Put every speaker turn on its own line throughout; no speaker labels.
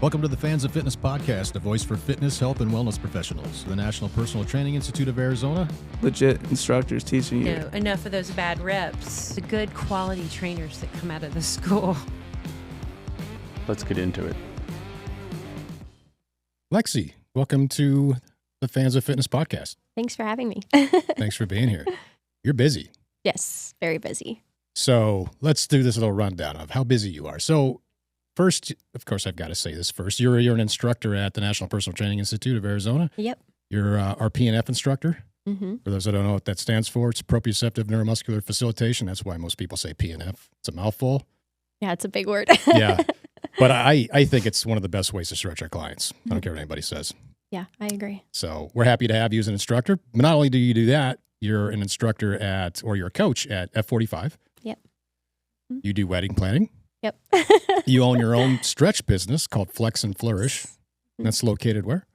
Welcome to the Fans of Fitness podcast, a voice for fitness, health, and wellness professionals. The National Personal Training Institute of Arizona.
Legit instructors teaching you.
No, enough of those bad reps. The good quality trainers that come out of the school.
Let's get into it.
Lexi, welcome to the Fans of Fitness podcast.
Thanks for having me.
Thanks for being here. You're busy.
Yes, very busy.
So let's do this little rundown of how busy you are. So first, of course, I've got to say this first. You're an instructor at the National Personal Training Institute of Arizona.
Yep.
You're our PNF instructor.
Mm-hmm.
For those that don't know what that stands for, it's proprioceptive neuromuscular facilitation. That's why most people say PNF. It's a mouthful.
Yeah, it's a big word.
Yeah. But I think it's one of the best ways to stretch our clients. I don't care what anybody says.
Yeah, I agree.
So we're happy to have you as an instructor. But not only do you do that, you're an instructor or you're a coach at F45.
Yep.
You do wedding planning.
Yep.
You own your own stretch business called Flex and Flourish. That's located where?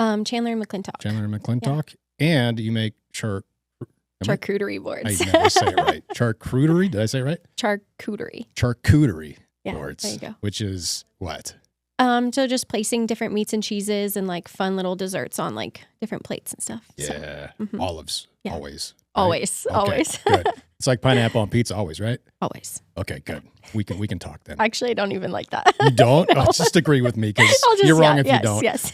Chandler and McClintock.
Chandler and McClintock. Yeah. And you make
charcuterie boards.
I never say it right. Charcuterie? Did I say it right?
Charcuterie.
Charcuterie
Yeah,
boards.
there you go.
Which is what?
So just placing different meats and cheeses and like fun little desserts on like different plates and stuff.
Yeah.
So,
Olives.
Yeah.
Always. Right?
Always.
Okay,
Always.
Good. It's like pineapple on pizza always, right?
Always.
Okay, good. We can talk then.
Actually, I don't even like that.
You don't?
No.
Oh, just agree with me because you're wrong if you don't.
Yes.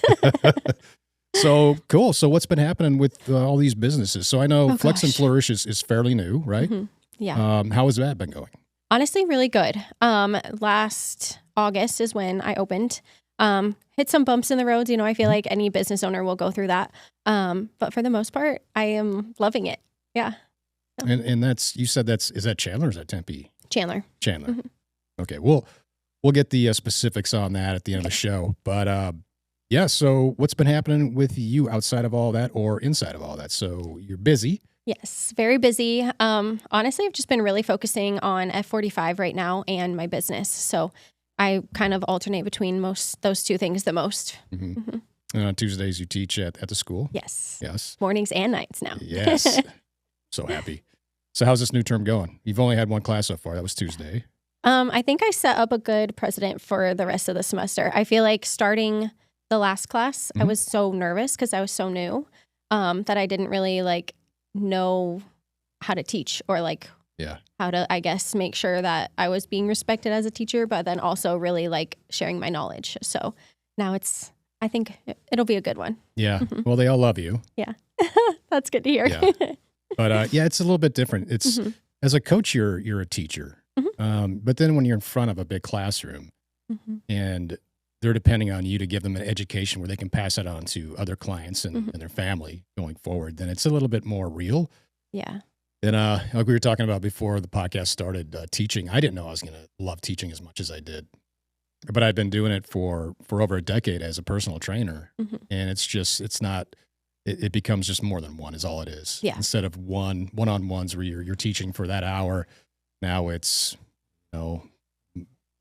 So cool. So what's been happening with all these businesses? So I know Flex and Flourish is fairly new, right?
Mm-hmm. Yeah.
How has that been going?
Honestly, really good. Last August is when I opened. Hit some bumps in the road. I feel like any business owner will go through that. But for the most part, I am loving it. Yeah.
And is that Chandler or is that Tempe?
Chandler.
Mm-hmm. Okay. We'll get the specifics on that at the end of the show. But yeah, so what's been happening with you outside of all that or inside of all that? So you're busy.
Yes, very busy. Honestly, I've just been really focusing on F45 right now and my business. So I kind of alternate between those two things the most.
Mm-hmm. Mm-hmm. And on Tuesdays you teach at the school?
Yes.
Yes.
Mornings and nights now.
Yes. So happy. So how's this new term going? You've only had one class so far. That was Tuesday.
I think I set up a good precedent for the rest of the semester. I feel like starting the last class, I was so nervous because I was so new that I didn't really know how to teach or how to, I guess, make sure that I was being respected as a teacher, but then also really sharing my knowledge. So now I think it'll be a good one.
Yeah. Well, they all love you.
Yeah. That's good to hear.
Yeah. But yeah, it's a little bit different. It's as a coach, you're a teacher. But then when you're in front of a big classroom and they're depending on you to give them an education where they can pass it on to other clients and their family going forward, then it's a little bit more real.
Yeah.
And like we were talking about before the podcast started, teaching, I didn't know I was going to love teaching as much as I did. But I've been doing it for over a decade as a personal trainer. And it becomes just more than one is all it is.
Yeah.
Instead of one-on-ones where you're teaching for that hour, now it's,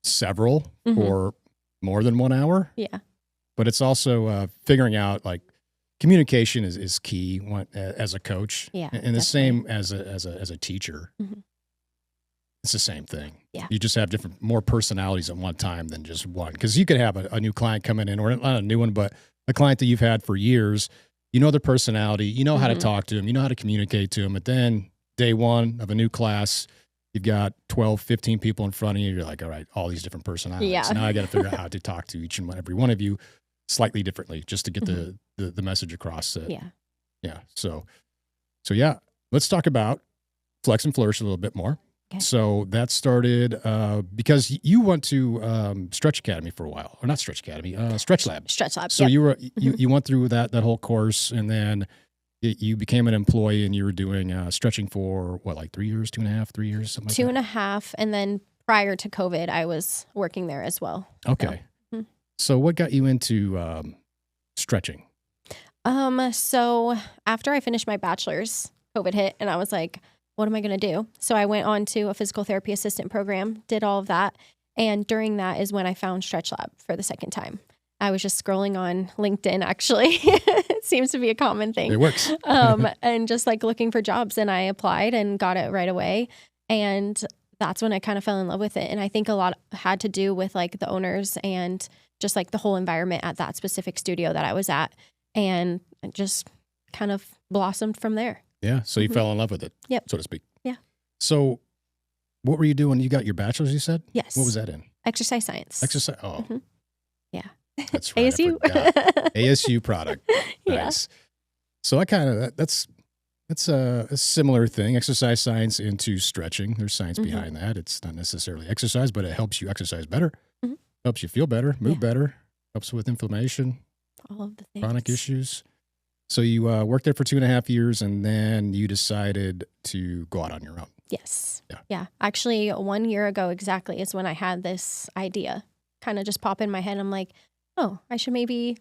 several for more than 1 hour.
Yeah.
But it's also figuring out communication is key as a coach.
Yeah.
And the same as a teacher. It's the same thing.
Yeah.
You just have more personalities at one time than just one. Because you could have a new client coming in, or not a new one, but a client that you've had for years. You know their personality. You know how to talk to them. You know how to communicate to them. But then day one of a new class, you've got 12, 15 people in front of you. You're like, all right, all these different personalities.
Yeah.
Now I got to figure out how to talk to each and every one of you slightly differently just to get the message across. Yeah. So yeah, let's talk about Flex and Flourish a little bit more.
Okay.
So that started because you went to Stretch Academy for a while, or not Stretch Academy, Stretch Lab.
Stretch Lab.
So you went through that whole course, and then you became an employee, and you were doing stretching for what, 3 years, 2.5, 3 years, something like that?
2.5, and then prior to COVID, I was working there as well.
Okay. So what got you into stretching?
So after I finished my bachelor's, COVID hit, and I was like, what am I going to do? So I went on to a physical therapy assistant program, did all of that. And during that is when I found Stretch Lab for the second time. I was just scrolling on LinkedIn, actually. It seems to be a common thing.
It works.
And just looking for jobs, and I applied and got it right away. And that's when I kind of fell in love with it. And I think a lot had to do with the owners and just like the whole environment at that specific studio that I was at. And it just kind of blossomed from there.
Yeah. So you fell in love with it,
Yep.
so to speak.
Yeah.
So what were you doing? You got your bachelor's, you said?
Yes.
What was that in?
Exercise science.
Exercise. Oh,
Yeah.
that's right. I
ASU.
forgot. ASU product.
Yeah.
Nice. So I kind of, that's a similar thing. Exercise science into stretching. There's science behind that. It's not necessarily exercise, but it helps you exercise better, helps you feel better, move better, helps with inflammation,
All of the things.
chronic issues. So you worked there for 2.5 years, and then you decided to go out on your own.
Yes.
Yeah.
Yeah. Actually, 1 year ago exactly is when I had this idea kind of just pop in my head. I'm like, oh, I should maybe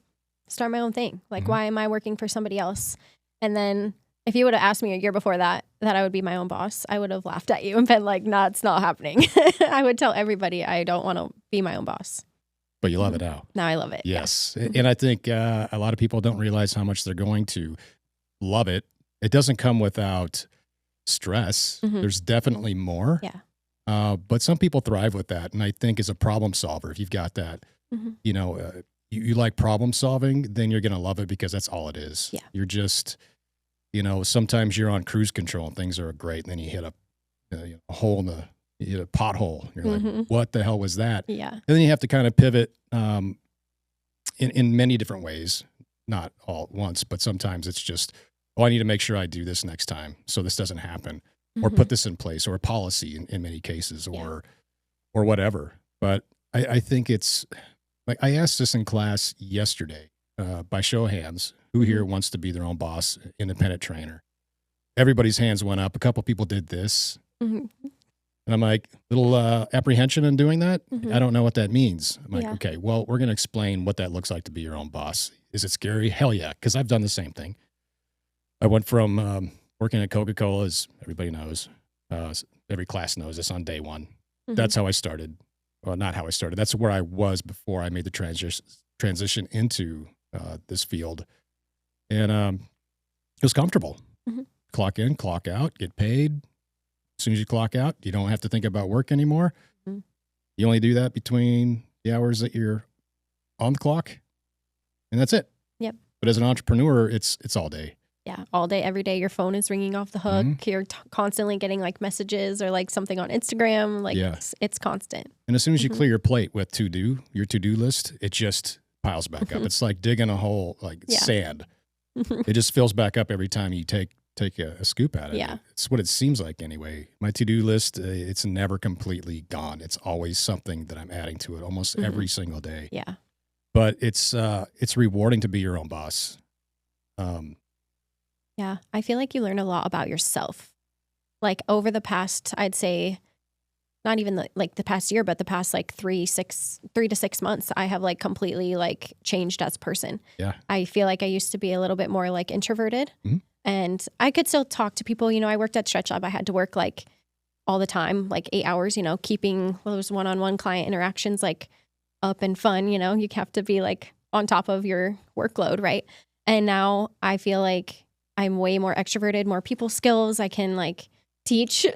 start my own thing. Like, why am I working for somebody else? And then if you would have asked me a year before that I would be my own boss, I would have laughed at you and been like, nah, it's not happening. I would tell everybody I don't want to be my own boss.
But you love it now.
Now I love it.
Yes. And I think a lot of people don't realize how much they're going to love it. It doesn't come without stress. There's definitely more.
Yeah.
But some people thrive with that. And I think as a problem solver, if you've got that, you know, you like problem solving, then you're going to love it because that's all it is.
Yeah.
You're just, you know, sometimes you're on cruise control and things are great. And then you hit a hole in you hit a pothole. You're like, what the hell was that?
Yeah.
And then you have to kind of pivot in many different ways, not all at once, but sometimes it's just, oh, I need to make sure I do this next time so this doesn't happen, or put this in place, or a policy in many cases, or whatever. But I think it's like I asked this in class yesterday by show of hands, who here wants to be their own boss, independent trainer? Everybody's hands went up. A couple people did this. And I'm like, little apprehension in doing that? I don't know what that means. I'm like, okay, well, we're going to explain what that looks like to be your own boss. Is it scary? Hell yeah, because I've done the same thing. I went from working at Coca-Cola, as everybody knows. Every class knows this on day one. That's how I started. Well, not how I started. That's where I was before I made the transition into this field. And it was comfortable. Clock in, clock out, get paid. As soon as you clock out, you don't have to think about work anymore. You only do that between the hours that you're on the clock, and that's it.
Yep.
But as an entrepreneur, it's all day.
Yeah. All day, every day, your phone is ringing off the hook. You're constantly getting like messages or like something on Instagram. Like it's constant.
And as soon as you clear your plate with your to-do list, it just piles back up. It's like digging a hole, like sand. It just fills back up every time you take a scoop at it.
Yeah.
It's what it seems like anyway. My to-do list, it's never completely gone. It's always something that I'm adding to it almost every single day.
Yeah.
But it's rewarding to be your own boss.
Yeah. I feel like you learn a lot about yourself. Like over the past, I'd say, not even the past year, but the past like 3 to 6 months, I have like completely like changed as a person.
Yeah.
I feel like I used to be a little bit more like introverted. And I could still talk to people. You know, I worked at Stretch Lab. I had to work like all the time, like 8 hours, you know, keeping those one-on-one client interactions like up and fun. You know, you have to be like on top of your workload, right? And now I feel like I'm way more extroverted, more people skills. I can like teach,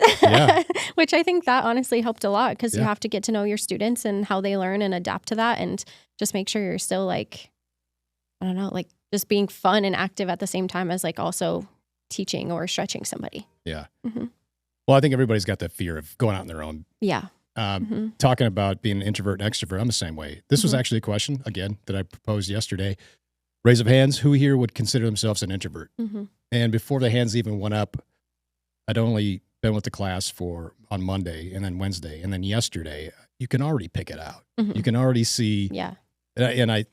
which I think that honestly helped a lot because you have to get to know your students and how they learn and adapt to that and just make sure you're still like, I don't know, like just being fun and active at the same time as like also teaching or stretching somebody.
Yeah. Well, I think everybody's got that fear of going out on their own.
Yeah.
Talking about being an introvert and extrovert, I'm the same way. This was actually a question, again, that I proposed yesterday. Raise of hands, who here would consider themselves an introvert? And before the hands even went up, I'd only been with the class on Monday and then Wednesday and then yesterday. You can already pick it out. You can already see.
Yeah.
And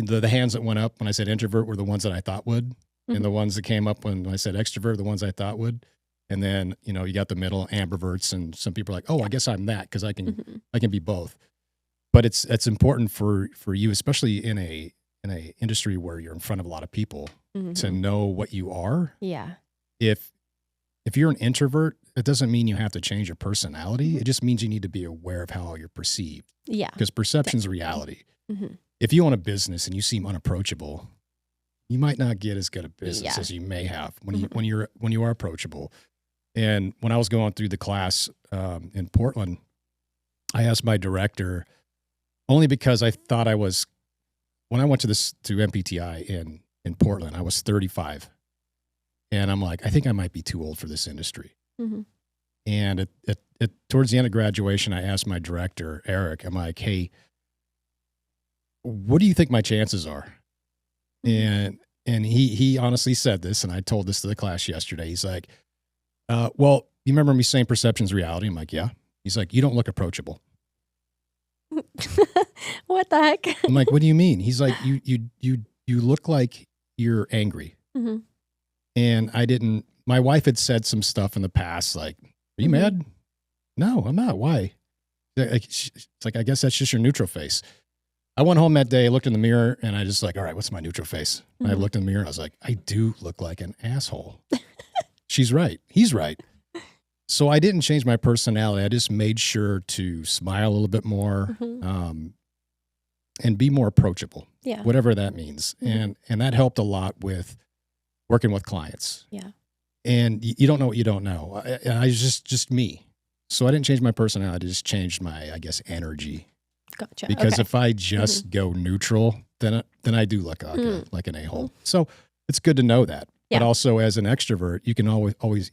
the hands that went up when I said introvert were the ones that I thought would. And the ones that came up when I said extrovert, the ones I thought would. And then, you know, you got the middle ambiverts, and some people are like, oh, I guess I'm that because I can be both. But it's important for you, especially in a industry where you're in front of a lot of people, to know what you are.
Yeah.
If you're an introvert, it doesn't mean you have to change your personality. It just means you need to be aware of how you're perceived. Yeah. Because perception's reality. If you own a business and you seem unapproachable, you might not get as good a business as you may have when you are approachable. And when I was going through the class in Portland, I asked my director, only because I thought I was, when I went to MPTI in Portland, I was 35. And I'm like, I think I might be too old for this industry.
Mhm.
And towards the end of graduation, I asked my director, Eric, I'm like, hey, what do you think my chances are? And he honestly said this, and I told this to the class yesterday. He's like, well, you remember me saying perception's reality? I'm like, yeah. He's like, you don't look approachable.
What the heck?
I'm like, what do you mean? He's like, you look like you're angry.
Mm-hmm.
And my wife had said some stuff in the past, like, are you
Mhm.
mad? No, I'm not. Why? It's like, I guess that's just your neutral face. I went home that day, looked in the mirror, and I just like, all right, what's my neutral face? And I
Mhm.
looked in the mirror and I was like, I do look like an asshole. She's right. He's right. So I didn't change my personality. I just made sure to smile a little bit more,
Mhm.
and be more approachable,
Yeah.
whatever that means.
Mhm.
And that helped a lot with working with clients.
Yeah.
And you don't know what you don't know. I was just me. So I didn't change my personality. I just changed my, I guess, energy.
Gotcha.
Because
Okay.
if I just go neutral, then I do look like an a-hole. So it's good to know that. But
Yeah.
also as an extrovert, you can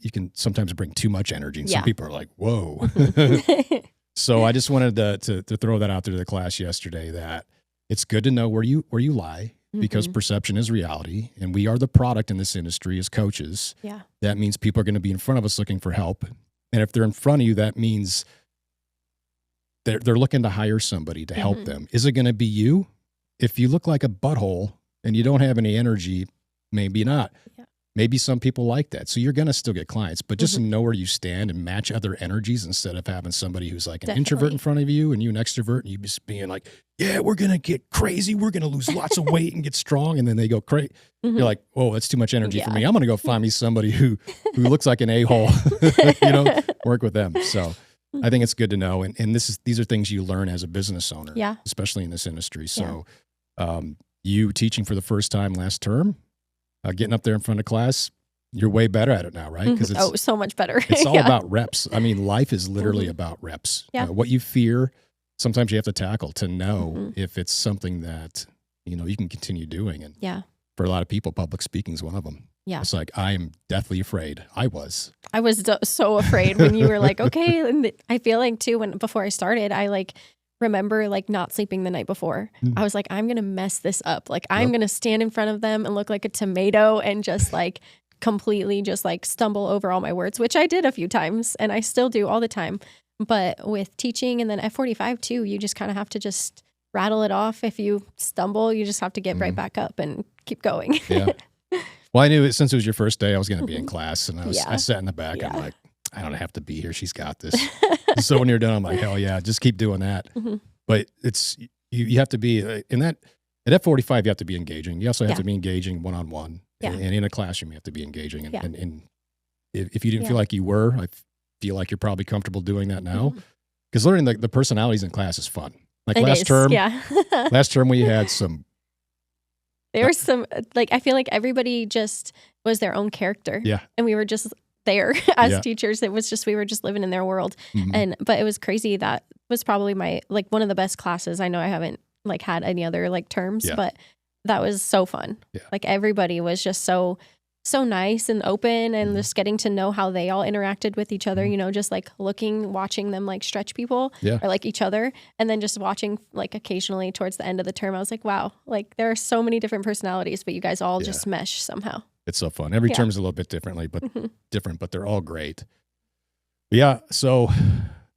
you can sometimes bring too much energy. And
Yeah.
some people are like, whoa.
Mhm.
So I just wanted to throw that out there to the class yesterday, that it's good to know where you lie, because
Mhm.
perception is reality. And we are the product in this industry as coaches.
Yeah.
That means people are going to be in front of us looking for help. And if they're in front of you, that means they're looking to hire somebody to help
Mhm.
them. Is it going to be you? If you look like a butthole and you don't have any energy, maybe not.
Yeah.
Maybe some people like that. So you're going to still get clients, but just
Mhm.
know where you stand and match other energies, instead of having somebody who's like an
Definitely.
introvert in front of you and you an extrovert, and you just being like, yeah, we're going to get crazy. We're going to lose lots of weight and get strong. And then they go crazy.
Mhm.
You're like, oh, that's too much energy for
Yeah.
me. I'm going to go find me somebody who looks like an a-hole, work with them. So I think it's good to know. And these are things you learn as a business owner,
Yeah.
especially in this industry. So you teaching for the first time last term, getting up there in front of class, you're way better at it now, right? Because
Oh, so much better.
it's all
Yeah.
about reps. I mean, life is literally
Mhm.
about reps.
Yeah.
What you fear, sometimes you have to tackle to know
Mhm.
if it's something that, you can continue doing. And
Yeah.
for a lot of people, public speaking is one of them.
Yeah.
It's like, I am deathly afraid. I was.
I was so afraid when you were like, okay. And I feel like too, before I started, I remember not sleeping the night before.
Mm.
I was like, I'm going to mess this up. I'm
Yep.
going to stand in front of them and look like a tomato and just completely just stumble over all my words, which I did a few times and I still do all the time. But with teaching and then F45 too, you just kind of have to just rattle it off. If you stumble, you just have to get right back up and keep going.
Yeah. Well, I knew it, since it was your first day, I was going to be in
Mhm.
class, and I
Yeah.
sat in the back.
Yeah.
I'm like, I don't have to be here. She's got this. So when you're done, I'm like, hell yeah, just keep doing that.
Mhm.
But it's, you have to be in that, at F45, you have to be engaging. You also have
Yeah.
to be engaging one-on-one.
Yeah.
And in a classroom, you have to be engaging. And,
Yeah.
and if you didn't
Yeah.
feel like you were, I feel like you're probably comfortable doing that now.
Mhm.
Because learning the personalities in class is fun. Like
It
last
is,
term,
yeah.
last term we had some,
There was some, I feel like everybody just was their own character.
Yeah.
And we were just there as
Yeah.
teachers. It was just, we were just living in their world.
mhm.
But it was crazy. That was probably my, one of the best classes. I know I haven't had any other terms,
Yeah.
but that was so fun.
Yeah.
Everybody was just so nice and open, and
Mhm.
just getting to know how they all interacted with each other, just watching them stretch people
Yeah.
or each other. And then just watching occasionally towards the end of the term, I was like, wow, there are so many different personalities, but you guys all
Yeah.
just mesh somehow.
It's so fun. Every
Yeah.
term's a little bit differently, but
Mhm.
different, but they're all great. But yeah, so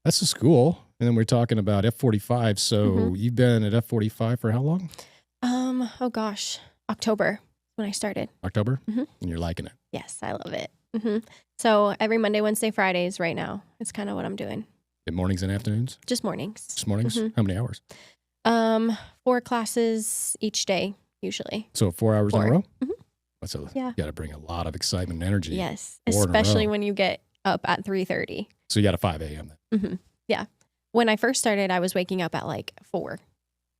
that's the school. And then we're talking about F45. So
Mhm.
you've been at F45 for how long?
Oh gosh, October when I started.
October?
Mhm.
And you're liking it.
Yes, I love it. So every Monday, Wednesday, Fridays right now, it's kind of what I'm doing.
In mornings and afternoons?
Just mornings.
Just mornings?
Mhm.
How many hours?
4 classes each day, usually.
So 4 hours in a
4.
row?
Mhm.
That's
Yeah.
You got to bring a lot of excitement and energy.
Yes,
4 in a
especially
row.
when you get up at 3:30.
So you got a 5 a.m. then.
Yeah. When I first started, I was waking up at 4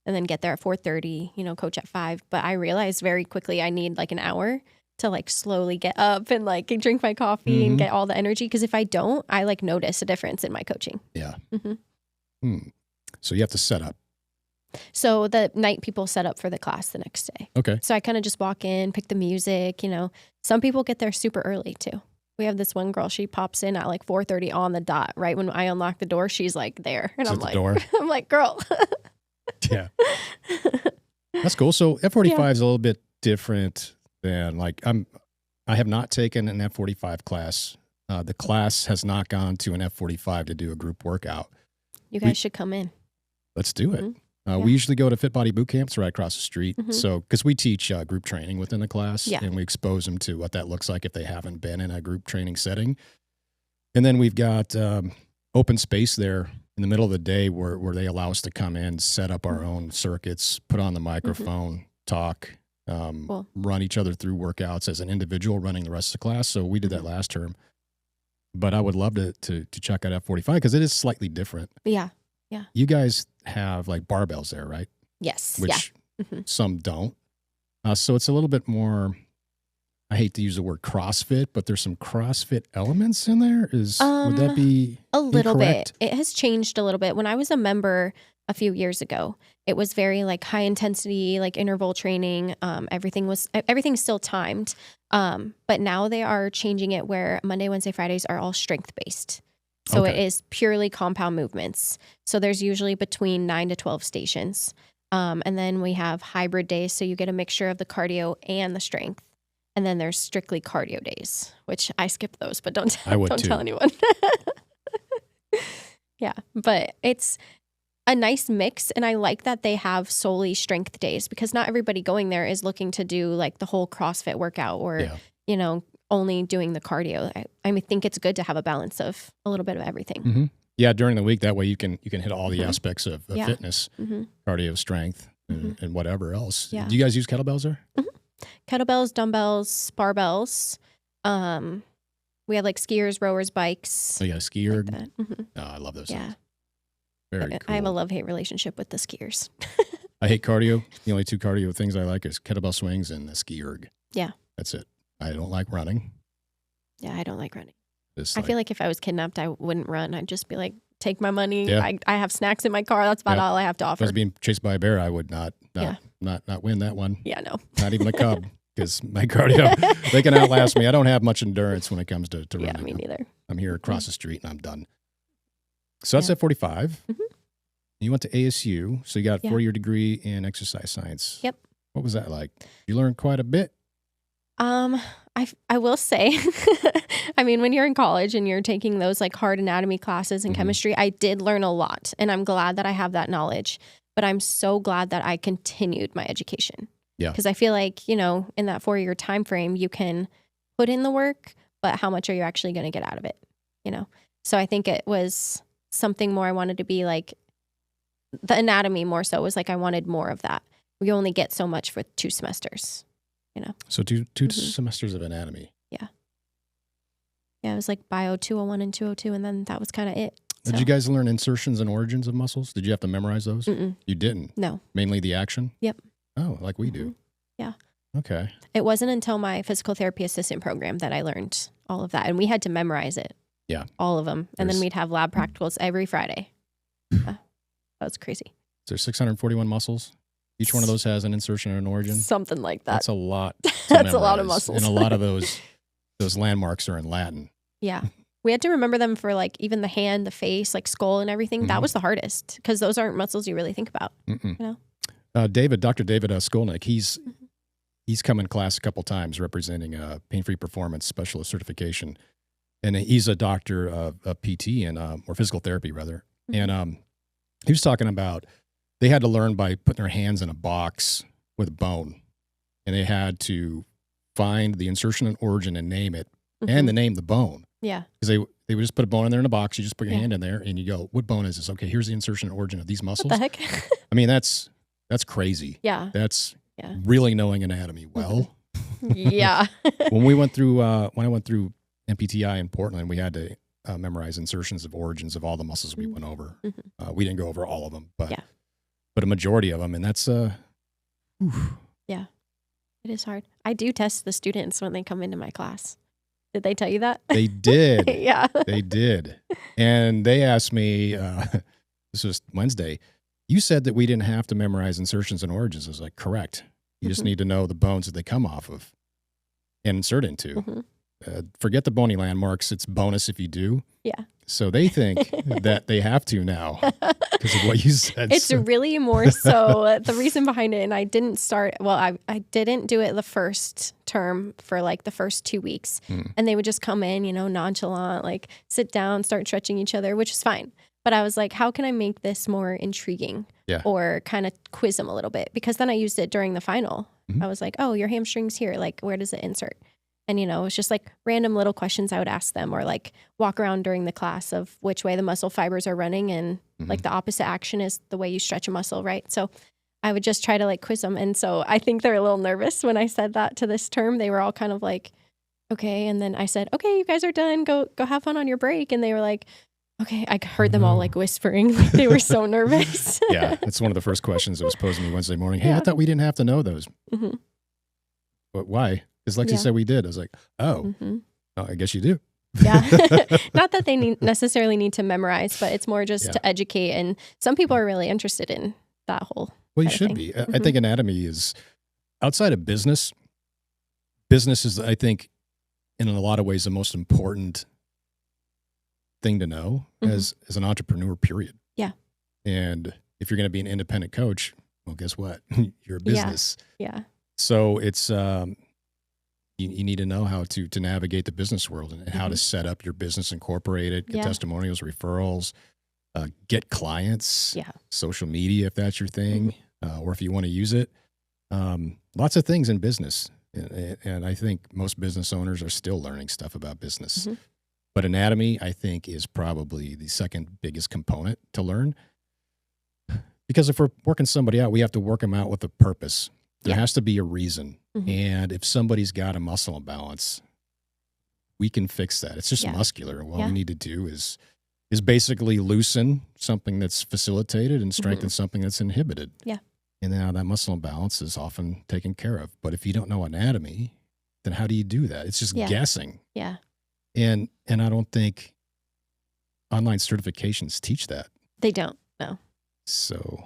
and then get there at 4:30, coach at 5. But I realized very quickly I need an hour to slowly get up and drink my coffee
Mhm.
and get all the energy. Because if I don't, I notice a difference in my coaching.
Yeah.
Mhm.
So you have to set up.
So the night people set up for the class the next day.
Okay.
So I kind of just walk in, pick the music, Some people get there super early too. We have this one girl, she pops in at like 4:30 on the dot. Right when I unlock the door, she's like there. And
It's
I'm
at the
like,
door.
I'm like, girl.
Yeah. That's cool. So F45 is a little bit different than I have not taken an F45 class. The class has not gone to an F45 to do a group workout.
You guys should come in.
Let's do it.
Mhm.
We usually go to Fit Body Boot Camps right across the street.
Mhm.
So, because we teach group training within the class,
Yeah.
and we expose them to what that looks like if they haven't been in a group training setting. And then we've got open space there in the middle of the day where they allow us to come in, set up our own circuits, put on the microphone, talk,
Cool.
run each other through workouts as an individual running the rest of the class. So we did that last term. But I would love to check out F45 because it is slightly different.
Yeah.
You guys have like barbells there, right?
Yes.
Which
Mhm.
some don't. So it's a little bit more, I hate to use the word CrossFit, but there's some CrossFit elements in there. Would that be
A little
incorrect?
bit. It has changed a little bit. When I was a member a few years ago, it was very like high intensity, like interval training. Everything's still timed. But now they are changing it where Monday, Wednesday, Fridays are all strength based. So
Okay.
it is purely compound movements. So there's usually between 9 to 12 stations. And then we have hybrid days. So you get a mixture of the cardio and the strength. And then there's strictly cardio days, which I skip those, but don't
I would
don't
too.
tell anyone. Yeah, but it's a nice mix. And I like that they have solely strength days because not everybody going there is looking to do like the whole CrossFit workout or,
Yeah.
only doing the cardio. I think it's good to have a balance of a little bit of everything.
Mm-hmm. Yeah, during the week, that way you can hit all the
Mhm.
aspects of
Yeah.
fitness,
Mm-hmm.
cardio, strength, and whatever else.
Yeah.
Do you guys use kettlebells there?
Kettlebells, dumbbells, barbells. We have like skiers, rowers, bikes.
So you got a ski erg?
Like that. Mhm.
Oh, I love those
Yeah.
things. Very cool.
I have a love-hate relationship with the skiers.
I hate cardio. The only two cardio things I like is kettlebell swings and the ski erg.
Yeah.
That's it. I don't like running.
Yeah, I don't like running.
Just
I feel like if I was kidnapped, I wouldn't run. I'd just be like, take my money.
Yeah.
I have snacks in my car. That's about
Yeah.
all I have to
if I
offer.
was being chased by a bear, I would not
Yeah.
win that one.
Yeah, no.
Not even a cub, because my cardio, they can outlast me. I don't have much endurance when it comes to
Yeah,
running.
me neither.
I'm here across the street and I'm done. So that's
Yeah.
at 45.
Mhm.
You went to ASU, so you got a
Yeah.
4-year degree in exercise science.
Yep.
What was that like? You learned quite a bit.
I will say, I mean, when you're in college and you're taking those like hard anatomy classes and
Mhm.
chemistry, I did learn a lot, and I'm glad that I have that knowledge. But I'm so glad that I continued my education.
Yeah.
Because I feel like in that 4-year time frame, you can put in the work, but how much are you actually going to get out of it? So I think it was something more. I wanted to be like the anatomy more so was like I wanted more of that. We only get so much for 2 semesters.
So two
Mhm.
semesters of anatomy.
Yeah, it was like Bio 201 and 202, and then that was kind of it.
Did you guys learn insertions and origins of muscles? Did you have to memorize those?
Mm-mm,
You didn't?
no.
Mainly the action?
Yep.
Oh, like we do.
Mhm. Yeah.
Okay.
It wasn't until my physical therapy assistant program that I learned all of that, and we had to memorize it.
Yeah.
All of them. And then
There's-
we'd have lab practicals every Friday. That was crazy.
There's 641 muscles. Each one of those has an insertion and an origin.
Something like that.
That's a lot. to
That's a lot of
memorize.
muscles.
And a lot of those landmarks are in Latin.
Yeah. We had to remember them for like even the hand, the face, like skull and everything. That
Mhm.
was the hardest because those aren't muscles you really think about.
Mm-mm.
You
Dr. David Skolnick, he's
Mhm.
come in class a couple times representing pain-free performance specialist certification. And he's a doctor of PT and or physical therapy rather.
Mhm.
And he was talking about they had to learn by putting their hands in a box with a bone. And they had to find the insertion and origin and name it and
Mhm.
the name the bone.
Yeah.
Because they would just put a bone in there in a box. You just put your
Yeah.
hand in there and you go, what bone is this? Okay, here's the insertion and origin of these muscles.
What the heck?
I mean, that's crazy.
Yeah.
That's
Yeah.
really knowing anatomy well.
Yeah.
When I went through MPTI in Portland, we had to memorize insertions of origins of all the muscles we
Mhm.
went over.
Mhm.
We didn't go over all of them, but
Yeah.
a majority of them, and that's whew.
It is hard. I do test the students when they come into my class. Did they tell you that?
They did.
Yeah.
They did. And they asked me, this was Wednesday, you said that we didn't have to memorize insertions and origins. I was like, correct. You just need to know the bones that they come off of and insert into. Forget the bony landmarks. It's bonus if you do.
Yeah.
So they think that they have to now because of what you said.
It's really more so the reason behind it. And I didn't start, well, I didn't do it the first term for like the first 2 weeks. And they would just come in, you know, nonchalant, like sit down, start stretching each other, which is fine. But I was like, how can I make this more intriguing? Or kind of quiz them a little bit? Because then I used it during the final. I was like, oh, your hamstring's here. Like, where does it insert? And, you know, it's just like random little questions I would ask them, or like walk around during the class of which way the muscle fibers are running. And like the opposite action is the way you stretch a muscle, right? So I would just try to like quiz them. And so I think they're a little nervous when I said that to this term. They were all kind of like, okay. And then I said, okay, you guys are done. Go have fun on your break. And they were like, okay. I heard them all like whispering. Like they were so nervous.
Yeah. That's one of the first questions that was posed to me Wednesday morning. Hey, I thought we didn't have to know those. But why? Because Lexi said we did. I was like, oh, I guess you do.
Yeah. Not that they necessarily need to memorize, but it's more just to educate. And some people are really interested in that whole
Well, you should be. I think anatomy is, outside of business, business is, I think, in a lot of ways, the most important thing to know as an entrepreneur, period. Yeah. And if you're going to be an independent coach, well, guess what? You're a business.
Yeah.
So it's, you need to know how to navigate the business world and how to set up your business, incorporate it, get testimonials, referrals, get clients, social media, if that's your thing, or if you want to use it. Lots of things in business. And I think most business owners are still learning stuff about business. But anatomy, I think, is probably the second biggest component to learn. Because if we're working somebody out, we have to work them out with a purpose. There has to be a reason. And if somebody's got a muscle imbalance, we can fix that. It's just muscular. And what we need to do is basically loosen something that's facilitated and strengthen something that's inhibited. Yeah. And now that muscle imbalance is often taken care of. But if you don't know anatomy, then how do you do that? It's just guessing. Yeah. And I don't think online certifications teach that.
They don't, no.
So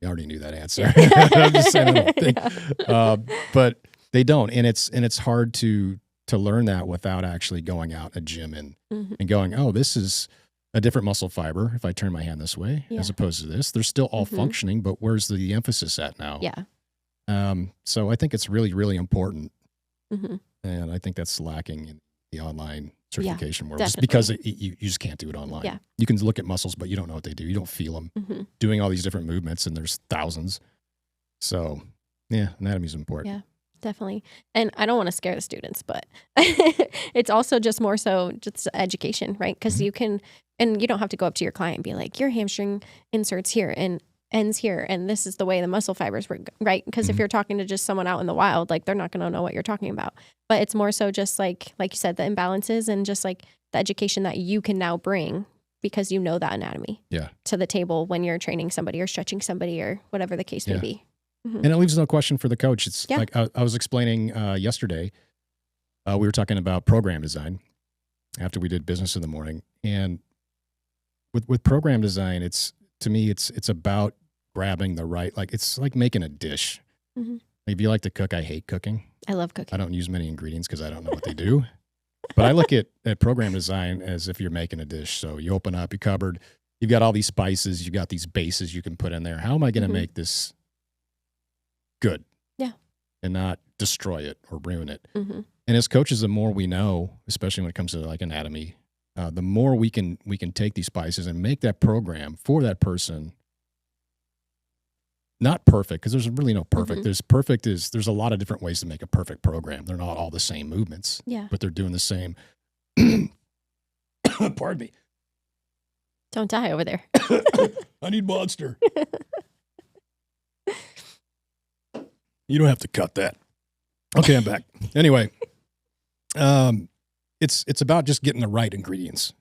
you already knew that answer. I'm just saying, I don't think. But they don't. And it's hard to learn that without actually going out in a gym and going, oh, this is a different muscle fiber if I turn my hand this way as opposed to this. They're still all functioning, but where's the emphasis at now? Yeah. So I think it's really, really important. And I think that's lacking in the online certification world, just because you just can't do it online. Yeah. You can look at muscles, but you don't know what they do. You don't feel them doing all these different movements, and there's thousands. So yeah, anatomy is important.
Yeah, definitely. And I don't want to scare the students, but it's also just more so just education, right? Because you can, and you don't have to go up to your client and be like, your hamstring inserts here and ends here, and this is the way the muscle fibers work, right? Because if you're talking to just someone out in the wild, like they're not going to know what you're talking about. But it's more so just like you said, the imbalances and just like the education that you can now bring because you know that anatomy to the table when you're training somebody or stretching somebody or whatever the case may be.
And it leaves no question for the coach. It's like I was explaining yesterday, we were talking about program design after we did business in the morning. And with program design, to me, it's about grabbing the right, like it's like making a dish. Like if you like to cook, I hate cooking.
I love cooking.
I don't use many ingredients because I don't know what they do. But I look at program design as if you're making a dish. So you open up your cupboard, you've got all these spices, you've got these bases you can put in there. How am I going to make this good? Yeah. And not destroy it or ruin it. And as coaches, the more we know, especially when it comes to like anatomy, the more we can take these spices and make that program for that person. Not perfect, because there's really no perfect. There's a lot of different ways to make a perfect program. They're not all the same movements, but they're doing the same. Pardon me.
Don't die over there.
I need Monster. You don't have to cut that. Okay, I'm back. Anyway, it's about just getting the right ingredients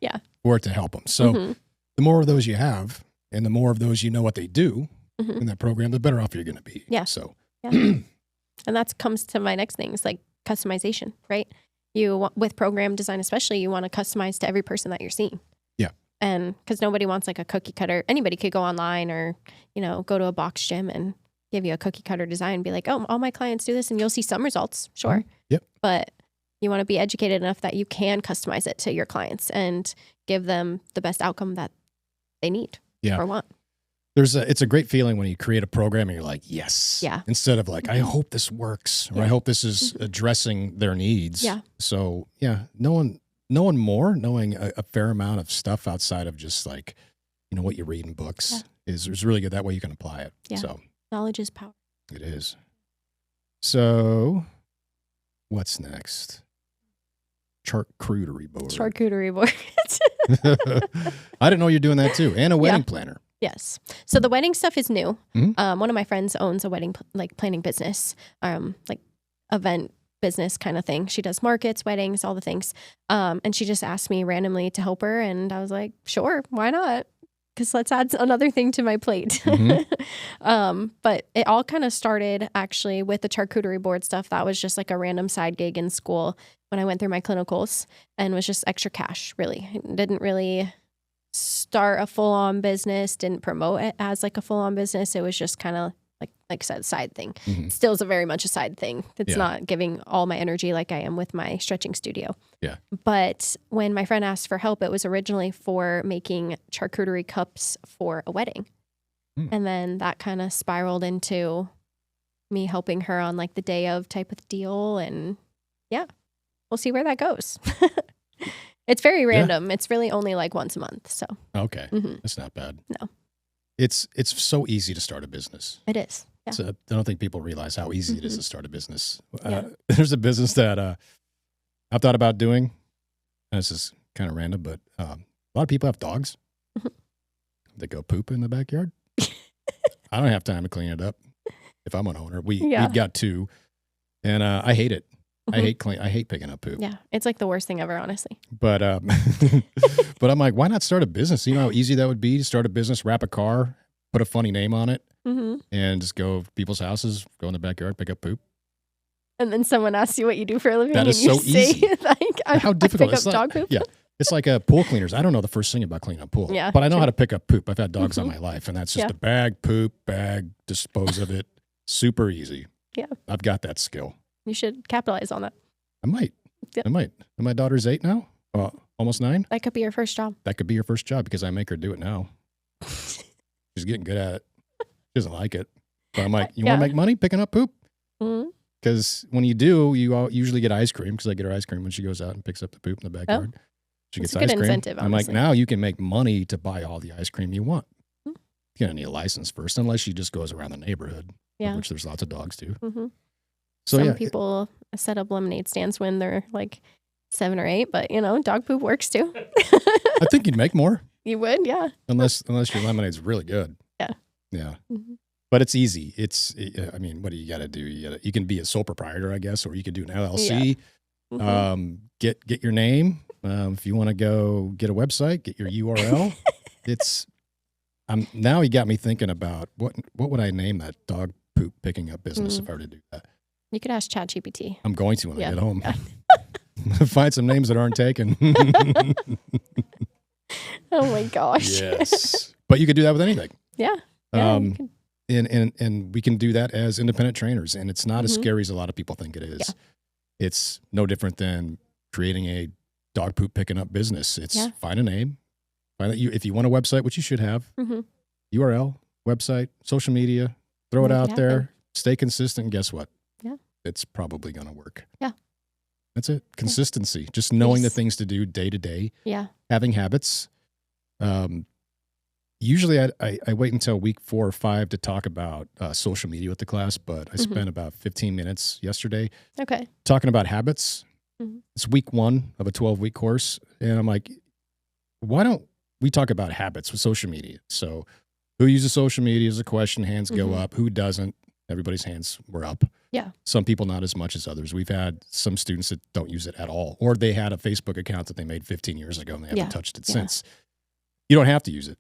for it to help them. So the more of those you have and the more of those you know what they do in that program, the better off you're going to be. Yeah. So,
and that comes to my next thing. It's like customization, right? With program design, especially, you want to customize to every person that you're seeing.
Yeah.
And because nobody wants like a cookie cutter. Anybody could go online or, go to a box gym and give you a cookie cutter design and be like, oh, all my clients do this and you'll see some results. Sure.
Yep.
But you want to be educated enough that you can customize it to your clients and give them the best outcome that they need or want.
It's a great feeling when you create a program and you're like, yes.
Yeah.
Instead of like, I hope this works or I hope this is addressing their needs.
Yeah.
So knowing a fair amount of stuff outside of just like, what you read in books is really good. That way you can apply it.
Yeah.
So
knowledge is power.
it is. So what's next? Charcuterie board.
Charcuterie board.
I didn't know you're doing that too. And a wedding planner.
Yes. So the wedding stuff is new.
Mm-hmm.
One of my friends owns a wedding planning business, like event business kind of thing. She does markets, weddings, all the things. And she just asked me randomly to help her. And I was like, sure, why not? Because let's add another thing to my plate.
Mm-hmm.
But it all kind of started actually with the charcuterie board stuff. That was just like a random side gig in school when I went through my clinicals and was just extra cash, really. Didn't really start a full-on business, didn't promote it as like a full-on business. It was just kind of like I said, side thing.
Mm-hmm.
Still is a very much a side thing. It's not giving all my energy like I am with my stretching studio.
Yeah.
But when my friend asked for help, it was originally for making charcuterie cups for a wedding. And then that kind of spiraled into me helping her on like the day of type of deal. And we'll see where that goes. It's very random. Yeah. It's really only like once a month. So
okay, that's not bad.
No,
it's so easy to start a business.
It is. Yeah.
So I don't think people realize how easy it is to start a business. There's a business that I've thought about doing. This is kind of random, but a lot of people have dogs that go poop in the backyard. I don't have time to clean it up. If I'm an owner, we've got two, and I hate it. I hate picking up poop.
Yeah, it's like the worst thing ever, honestly.
But but I'm like, why not start a business? You know how easy that would be to start a business, wrap a car, put a funny name on it, and just go to people's houses, go in the backyard, pick up poop.
And then someone asks you what you do for a living.
That is so easy. How difficult?
I pick up dog poop.
Yeah. It's like pool cleaners. I don't know the first thing about cleaning a pool, but I know how to pick up poop. I've had dogs all my life, and that's just a bag, poop, bag, dispose of it. Super easy. Yeah. I've got that skill. You should capitalize on that. I might. Yep. I might. And my daughter's 8 now, almost 9. That could be your first job. That could be your first job because I make her do it now. She's getting good at it. She doesn't like it. But I'm like, you want to make money picking up poop? Because when you do, you usually get ice cream because I get her ice cream when she goes out and picks up the poop in the backyard. Oh. She gets ice cream. Incentive, I'm like, now you can make money to buy all the ice cream you want. You're going to need a license first, unless she just goes around the neighborhood, which there's lots of dogs too. So some people set up lemonade stands when they're like 7 or 8, but dog poop works too. I think you'd make more. You would, yeah. Unless your lemonade's really good. Yeah. Yeah. But it's easy. I mean, what do you got to do? You can be a sole proprietor, I guess, or you could do an LLC. Yeah. Get your name. If you want to go get a website, get your URL. Now you got me thinking about what would I name that dog poop picking up business if I were to do that? You could ask ChatGPT. I'm going to when I get home. Yeah. Find some names that aren't taken. Oh my gosh. Yes. But you could do that with anything. Yeah. And we can do that as independent trainers, and it's not as scary as a lot of people think it is. Yeah. It's no different than creating a dog poop picking up business. It's find a name, if you want a website, which you should have, URL, website, social media, throw it out there, stay consistent, and guess what? Yeah. It's probably going to work. Yeah. That's it. Consistency. Just knowing the things to do day to day. Yeah. Having habits. Usually I wait until week 4 or 5 to talk about social media with the class, but I spent about 15 minutes yesterday talking about habits. It's week 1 of a 12-week course. And I'm like, why don't we talk about habits with social media? So who uses social media is a question. Hands go up. Who doesn't? Everybody's hands were up. Yeah. Some people not as much as others. We've had some students that don't use it at all, or they had a Facebook account that they made 15 years ago and they haven't touched it since. You don't have to use it.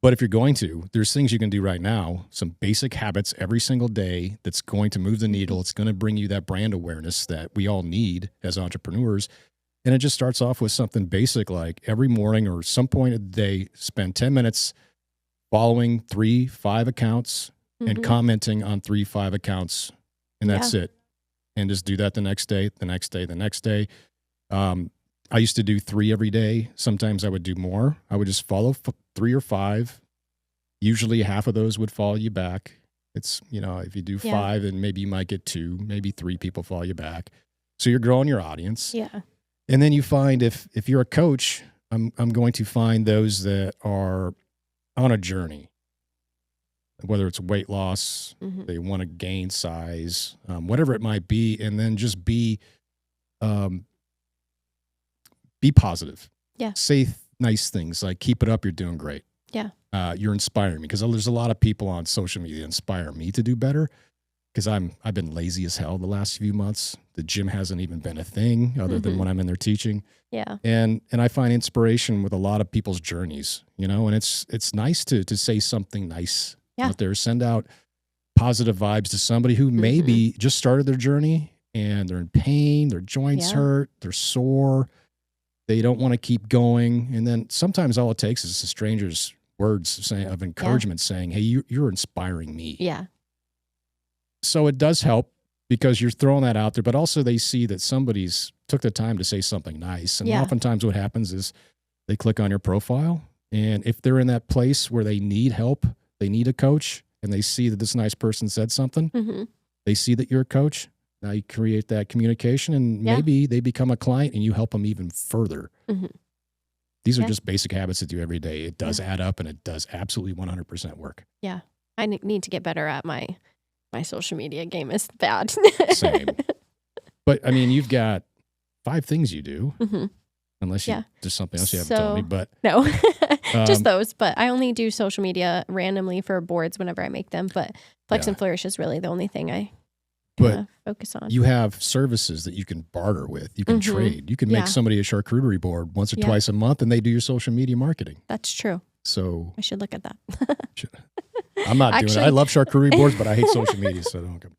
But if you're going to, there's things you can do right now, some basic habits every single day that's going to move the needle. It's going to bring you that brand awareness that we all need as entrepreneurs. And it just starts off with something basic like every morning or some point of the day, spend 10 minutes following 3-5 accounts and commenting on 3-5 accounts. And that's it. And just do that the next day, the next day, the next day. I used to do 3 every day. Sometimes I would do more. I would just follow 3 or 5. Usually half of those would follow you back. It's, if you do 5 and maybe you might get 2, maybe 3 people follow you back. So you're growing your audience.
Yeah.
And then you find if you're a coach, I'm going to find those that are on a journey, whether it's weight loss, they want to gain size, whatever it might be, and then just be positive.
Yeah.
Say nice things like keep it up, you're doing great.
Yeah.
You're inspiring me because there's a lot of people on social media that inspire me to do better because I've been lazy as hell the last few months. The gym hasn't even been a thing other than when I'm in there teaching.
Yeah.
And I find inspiration with a lot of people's journeys, and it's nice to say something nice out there, send out positive vibes to somebody who maybe just started their journey and they're in pain, their joints hurt, they're sore, they don't want to keep going. And then sometimes all it takes is a stranger's words of encouragement saying, hey, you're inspiring me.
Yeah.
So it does help because you're throwing that out there, but also they see that somebody's took the time to say something nice. And oftentimes what happens is they click on your profile. And if they're in that place where they need help, they need a coach, and they see that this nice person said something, they see that you're a coach. Now you create that communication and maybe they become a client and you help them even further. These are just basic habits to do every day. It does add up and it does absolutely 100% work.
Yeah. I need to get better at my social media game is bad.
Same. But I mean, you've got 5 things you do, unless you there's something else you haven't told me. But
no, just those. But I only do social media randomly for boards whenever I make them. But Flex and Flourish is really the only thing I focus on.
You have services that you can barter with. You can trade. You can make somebody a charcuterie board once or twice a month, and they do your social media marketing.
That's true.
So
I should look at that.
I'm not doing it. I love charcuterie boards, but I hate social media, so don't come.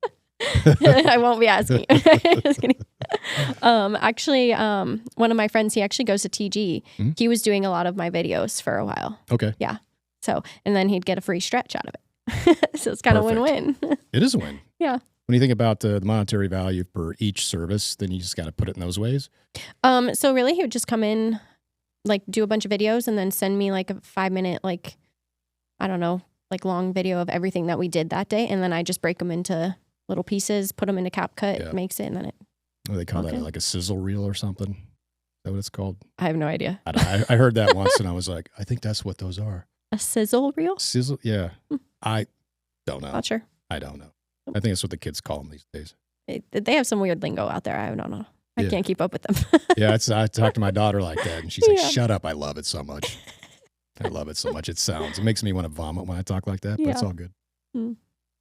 I won't be asking. Just kidding. Actually, one of my friends, he actually goes to TG. He was doing a lot of my videos for a while.
Okay.
Yeah. So, and then he'd get a free stretch out of it. So it's kind of win-win.
It is a win.
Yeah.
When you think about the monetary value for each service, then you just got to put it in those ways.
So really, he would just come in, like do a bunch of videos, and then send me like a 5-minute, like, I don't know, like long video of everything that we did that day, and then I just break them into little pieces, put them into CapCut, makes it, and then it.
Oh, they call that like a sizzle reel or something. Is that what it's called?
I have no idea.
I heard that once, and I was like, I think that's what those are.
A sizzle reel?
Sizzle, yeah. I don't know.
Not sure.
I don't know. I think that's what the kids call them these days.
They have some weird lingo out there. I don't know. I can't keep up with them.
I talk to my daughter like that, and she's like, shut up. I love it so much. I love it so much. It makes me want to vomit when I talk like that, but it's all good.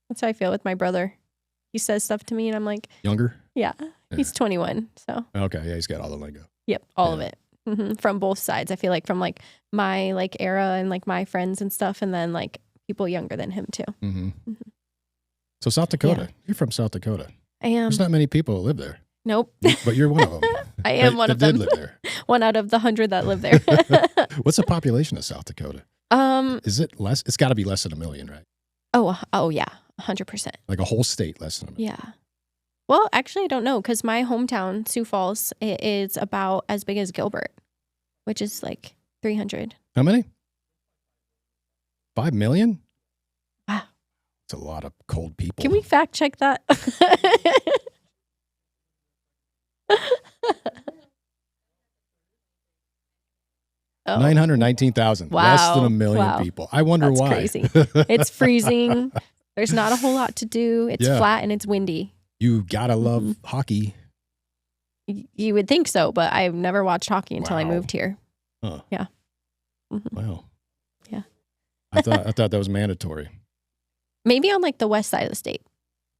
That's how I feel with my brother. He says stuff to me, and I'm like...
Younger?
Yeah. He's 21, so...
Okay, yeah, he's got all the lingo.
Yep, all of it. From both sides. I feel like from like my like era and like my friends and stuff, and then like people younger than him too.
So South Dakota. You're from South Dakota.
I am.
There's not many people that live there.
Nope.
But you're one of them.
I am one of them.
Did live there.
One out of the 100 that live there.
What's the population of South Dakota? Is it less? It's got to be less than 1 million, right?
Oh yeah, 100%.
Like a whole state less than 1 million.
Yeah. Well, actually, I don't know, because my hometown, Sioux Falls, is about as big as Gilbert, which is like 300.
How many? 5 million?
Wow.
It's a lot of cold people.
Can we fact check that?
919,000.
Wow.
Less than 1 million people. I wonder
That's
why.
Crazy. It's freezing. There's not a whole lot to do. It's flat and it's windy.
You gotta love hockey.
You would think so, but I've never watched hockey until I moved here.
Huh.
Yeah.
Wow.
Yeah.
I thought that was mandatory.
Maybe on like the west side of the state.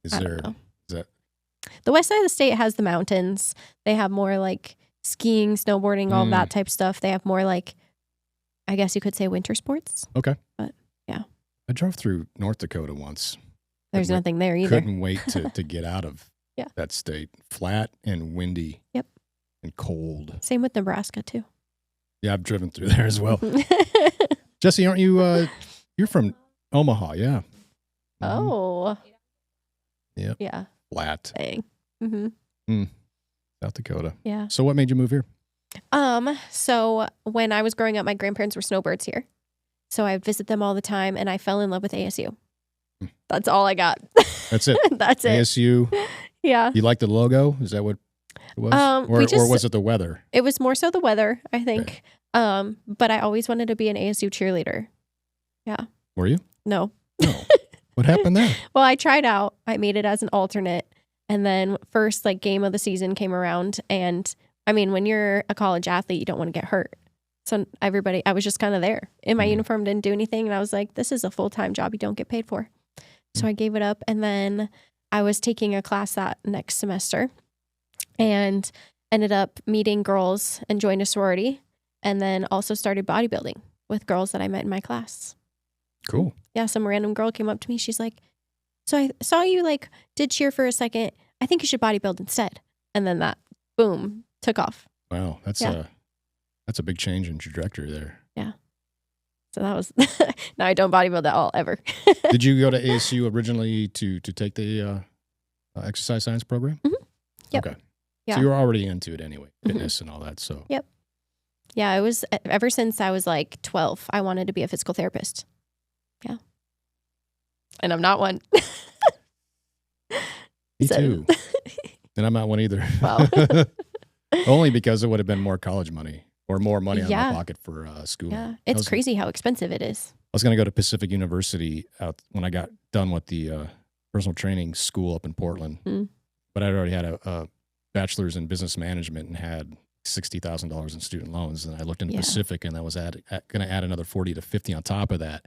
Is
I
there?
don't know.
Is that?
The west side of the state has the mountains. They have more like skiing, snowboarding, all that type stuff. They have more like, I guess you could say, winter sports.
Okay.
But yeah.
I drove through North Dakota once.
There's nothing there either.
Couldn't wait to get out of that state. Flat and windy.
Yep.
and cold.
Same with Nebraska too.
Yeah, I've driven through there as well. Jesse, aren't you? You're from Omaha, yeah.
Oh.
Yep.
Yeah.
Flat.
Dang. Mm-hmm.
South Dakota.
Yeah.
So what made you move here?
So when I was growing up, my grandparents were snowbirds here. So I visit them all the time, and I fell in love with ASU. That's all I got.
That's it.
That's it.
ASU.
Yeah.
You like the logo? Is that what it was? Or was it the weather?
It was more so the weather, I think. Okay. But I always wanted to be an ASU cheerleader. Yeah.
Were you?
No.
No. What happened there?
Well, I tried out. I made it as an alternate. And then first game of the season came around. And I mean, when you're a college athlete, you don't want to get hurt. So I was just kind of there in my uniform, didn't do anything. And I was like, this is a full-time job you don't get paid for. So I gave it up. And then I was taking a class that next semester and ended up meeting girls and joined a sorority. And then also started bodybuilding with girls that I met in my class.
Cool.
Yeah, some random girl came up to me. She's like, so I saw you did cheer for a second. I think you should bodybuild instead. And then that, boom, took off.
Wow, that's a big change in trajectory there.
Yeah. So that was, now I don't bodybuild at all, ever.
Did you go to ASU originally to take the exercise science program?
Mm-hmm. Yep.
Okay.
Yeah.
So you were already into it anyway, fitness and all that. So.
Yep. Yeah, it was ever since I was 12, I wanted to be a physical therapist. Yeah. And I'm not one.
Me too. And I'm not one either.
Wow.
Only because it would have been more college money or more money out of my pocket for school.
Yeah, it's crazy how expensive it is.
I was going to go to Pacific University when I got done with the personal training school up in Portland. But I'd already had a bachelor's in business management and had $60,000 in student loans. And I looked into Pacific, and I was going to add another 40 to 50 on top of that.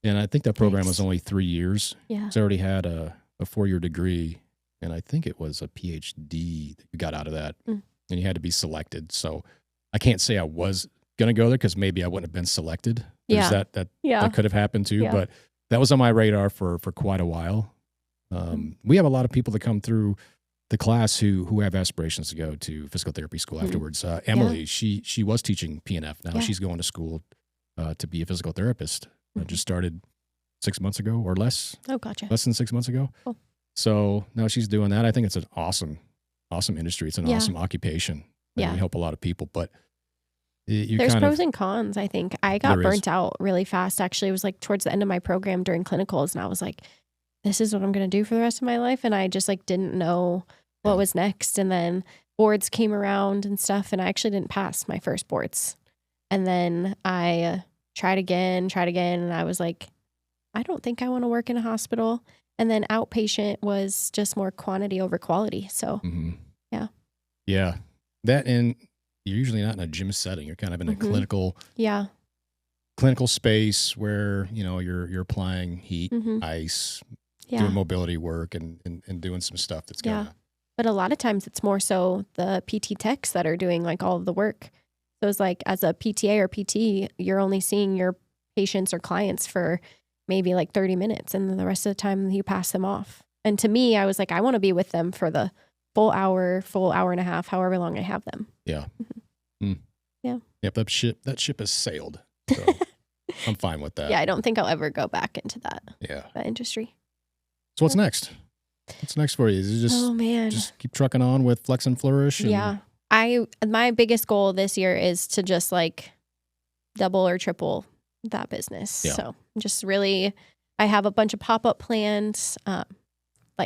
And I think that program was only 3 years.
Yeah.
So I already had a 4-year degree, and I think it was a PhD that you got out of that. And you had to be selected. So I can't say I was going to go there because maybe I wouldn't have been selected. There's that could have happened too. Yeah. But that was on my radar for quite a while. We have a lot of people that come through the class who have aspirations to go to physical therapy school afterwards. Emily, she was teaching PNF. Now she's going to school to be a physical therapist. Just started 6 months ago or less.
Oh, gotcha.
Less than 6 months ago.
Cool.
So now she's doing that. I think it's an awesome industry. It's an awesome occupation. And we help a lot of people, but
there's pros and cons. I think I got burnt out really fast. Actually, it was towards the end of my program during clinicals, and I was like, this is what I'm going to do for the rest of my life. And I just didn't know what was next. And then boards came around and stuff, and I actually didn't pass my first boards. And then I tried again, and I was like, I don't think I want to work in a hospital. And then outpatient was just more quantity over quality. So,
yeah. That, and you're usually not in a gym setting. You're kind of in a clinical space where, you're applying heat, ice, doing mobility work and doing some stuff that's kind of.
But a lot of times it's more so the PT techs that are doing all of the work. So it's as a PTA or PT, you're only seeing your patients or clients for maybe 30 minutes, and then the rest of the time you pass them off. And to me, I was I want to be with them for the full hour and a half, however long I have them.
Yeah.
Yeah.
Yep. That ship has sailed. So I'm fine with that.
Yeah. I don't think I'll ever go back into that industry.
So what's next? What's next for you? Is it just keep trucking on with Flex and Flourish? And...
my biggest goal this year is to just double or triple that business. Yeah. So just really, I have a bunch of pop-up plans,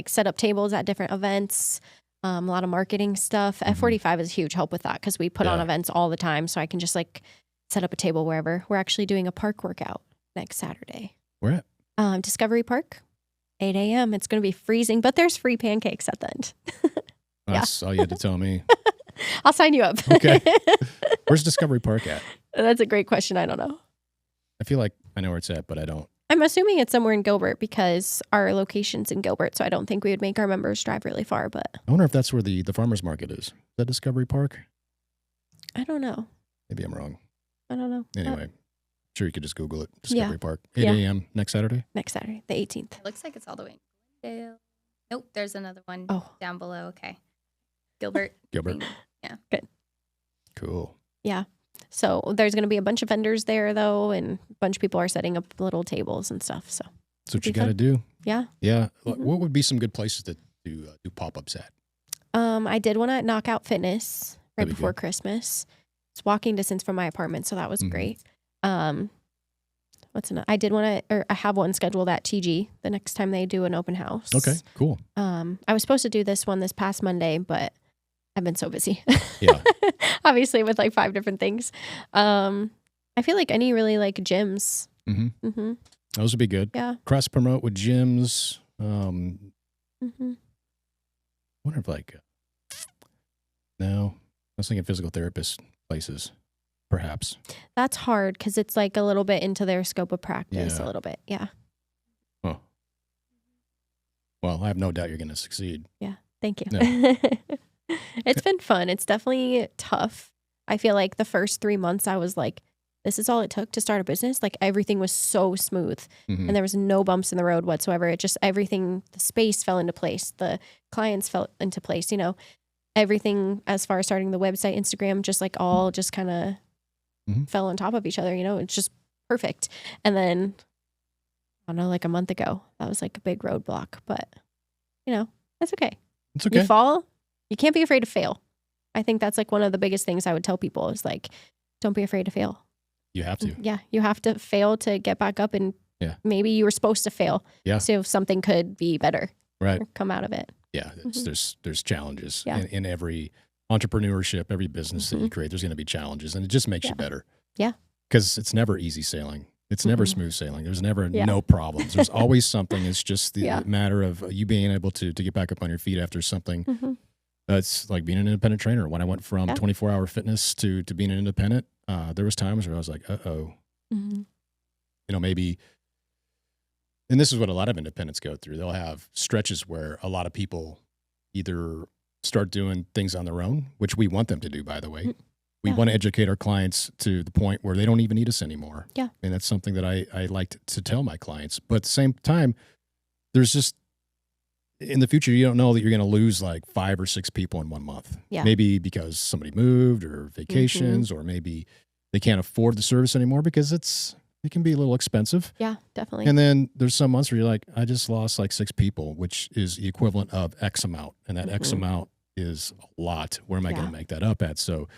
set up tables at different events, a lot of marketing stuff. F45 is a huge help with that because we put on events all the time. So I can just set up a table wherever. We're actually doing a park workout next Saturday.
Where at?
Discovery Park, 8 a.m. It's going to be freezing, but there's free pancakes at the end.
That's all you had to tell me.
I'll sign you up.
Okay. Where's Discovery Park at?
That's a great question. I don't know.
I feel like I know where it's at, but I don't.
I'm assuming it's somewhere in Gilbert because our location's in Gilbert, so I don't think we would make our members drive really far, but...
I wonder if that's where the farmer's market is. Is that Discovery Park?
I don't know.
Maybe I'm wrong.
I don't know.
Anyway, sure you could just Google it. Discovery Park. 8 a.m. next Saturday?
Next Saturday, the 18th.
It looks like it's all the way in Glendale. Nope, there's another one
down
below. Okay. Gilbert.
Yeah. Good.
Cool.
Yeah. So there's going to be a bunch of vendors there, though, and a bunch of people are setting up little tables and stuff. So
That's what
It'd
you
be
got to do.
yeah.
Yeah.
Mhm.
What would be some good places to do pop-ups at?
I did one at Knockout Fitness right
That'd be
before
good.
Christmas. It's walking distance from my apartment, so that was
Mhm.
great. What's another? I have one scheduled at TG the next time they do an open house.
Okay, cool.
I was supposed to do this one this past Monday, but I've been so busy.
Yeah.
Obviously with like 5 different things. I feel like any really like gyms.
Mm-hmm.
Mm-hmm.
Those would be good.
Yeah.
Cross promote with gyms.
Mm-hmm.
Wonder if no, I was thinking physical therapist places, perhaps.
That's hard because it's like a little bit into their scope of practice
Yeah.
a little bit. Yeah.
Oh. Well, I have no doubt you're going to succeed.
Thank you.
No.
It's been fun. It's definitely tough. I feel like the first 3 months I was like, this is all it took to start a business. Like everything was so smooth
Mhm.
and there was no bumps in the road whatsoever. It just everything, the space fell into place. The clients fell into place, everything as far as starting the website, Instagram, just like all just kind of
Mhm.
fell on top of each other. It's just perfect. And then, I don't know, like a month ago, that was like a big roadblock, but that's okay.
It's okay.
You fall, you can't be afraid to fail. I think that's like one of the biggest things I would tell people is like, don't be afraid to fail.
You have to.
Yeah. You have to fail to get back up and
Yeah.
maybe you were supposed to fail.
Yeah.
So something could be better
Right.
or come out of it.
Yeah. There's challenges
Yeah.
in every entrepreneurship, every business that you create. There's going to be challenges, and it just makes you better.
Yeah.
Because it's never easy sailing. It's never smooth sailing. There's never
Yeah.
no problems. There's always something. It's just the
Yeah.
matter of you being able to get back up on your feet after something.
Mhm.
It's like being an independent trainer. When I went from
Yeah.
24-hour fitness to being an independent, there was times where I was like, uh-oh,
Mhm.
maybe. And this is what a lot of independents go through. They'll have stretches where a lot of people either start doing things on their own, which we want them to do, by the way. We
Yeah.
want to educate our clients to the point where they don't even need us anymore.
Yeah.
And that's something that I like to tell my clients. But at the same time, there's just, in the future, you don't know that you're going to lose like 5 or 6 people in 1 month.
Yeah.
Maybe because somebody moved or vacations, or maybe they can't afford the service anymore because it can be a little expensive.
Yeah, definitely.
And then there's some months where you're like, I just lost like 6 people, which is the equivalent of X amount. And that X amount is a lot. Where am I going
Yeah.
to make that up at? So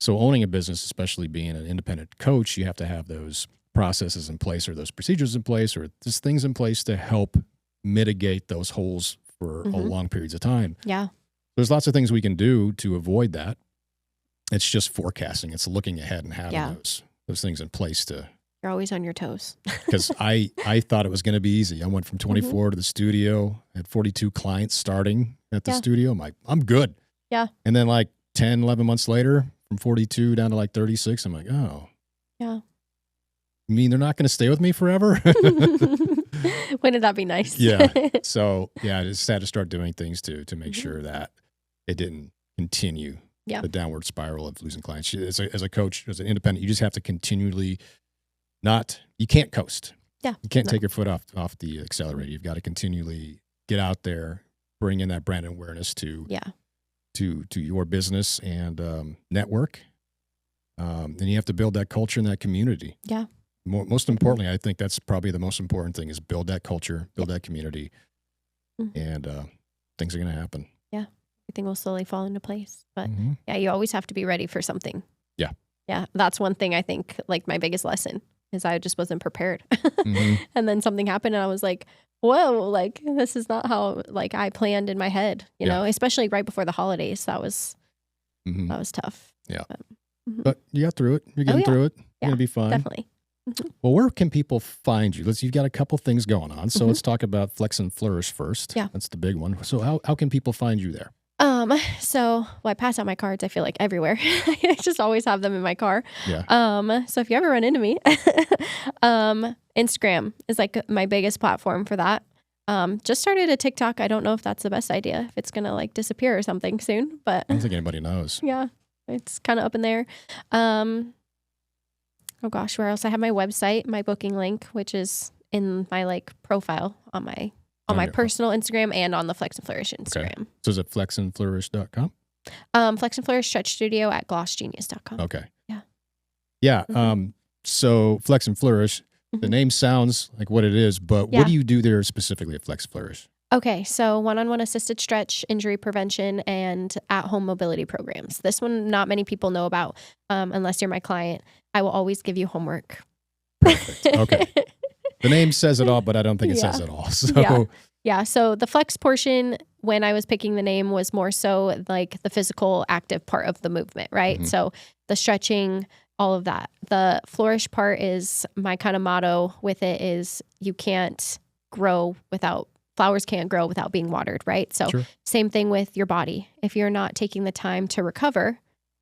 owning a business, especially being an independent coach, you have to have those processes in place or those procedures in place or just things in place to help mitigate those holes for a long periods of time.
Yeah.
There's lots of things we can do to avoid that. It's just forecasting. It's looking ahead and having
Yeah.
those things in place to,
You're always on your toes.
because I thought it was going to be easy. I went from 24 to the studio, had 42 clients starting at the
Yeah.
studio. I'm like, I'm good.
Yeah.
And then like 10, 11 months later, from 42 down to like 36, I'm like, oh.
Yeah.
You mean they're not going to stay with me forever?
Wouldn't that be nice?
Yeah. So yeah, I just had to start doing things to make sure that it didn't continue
Yeah.
the downward spiral of losing clients. As a coach, as an independent, you just have to continually you can't coast.
Yeah.
You can't
No.
take your foot off the accelerator. You've got to continually get out there, bring in that brand awareness to
Yeah.
to your business and network. And you have to build that culture and that community.
Yeah.
Most importantly, I think that's probably the most important thing is build that culture, build that community,
Mhm.
and things are going to happen.
Everything will slowly fall into place. But
Mhm.
yeah, you always have to be ready for something.
Yeah.
Yeah. That's one thing I think like my biggest lesson is I just wasn't prepared.
Mhm.
And then something happened and I was like, whoa, like this is not how like I planned in my head,
Yeah.
especially right before the holidays. That was
Mhm.
tough.
Yeah.
Mhm.
But you got through it. You're getting
yeah.
through it. You're
Yeah,
going to be fine.
Definitely.
Well, where can people find you? You've got a couple things going on. So let's talk about Flex and Flourish first.
Yeah.
That's the big one. So how can people find you there?
I pass out my cards, I feel like everywhere. I just always have them in my car.
Yeah.
So if you ever run into me, Instagram is like my biggest platform for that. Just started a TikTok. I don't know if that's the best idea, if it's gonna like disappear or something soon, but
I don't think anybody knows.
yeah, it's kind of up in there. Oh gosh, where else? I have my website, my booking link, which is in my like profile on my
On your-
personal Instagram and on the Flex and Flourish Instagram.
So is it flexandflourish.com?
Flex and Flourish Stretch Studio at glossgenius.com.
Okay.
Yeah.
Yeah.
Mhm.
So Flex and Flourish, the
Mhm.
name sounds like what it is, but
Yeah.
what do you do there specifically at Flex Flourish?
Okay, so one-on-one assisted stretch, injury prevention, and at-home mobility programs. This one, not many people know about unless you're my client. I will always give you homework.
Perfect. Okay. The name says it all, but I don't think it
Yeah.
says it all. So
Yeah. Yeah, so the flex portion, when I was picking the name, was more so like the physical active part of the movement, right?
Mhm.
So the stretching, all of that. The flourish part is my kind of motto with it is you can't grow without, flowers can't grow without being watered, right? So
Sure.
same thing with your body. If you're not taking the time to recover,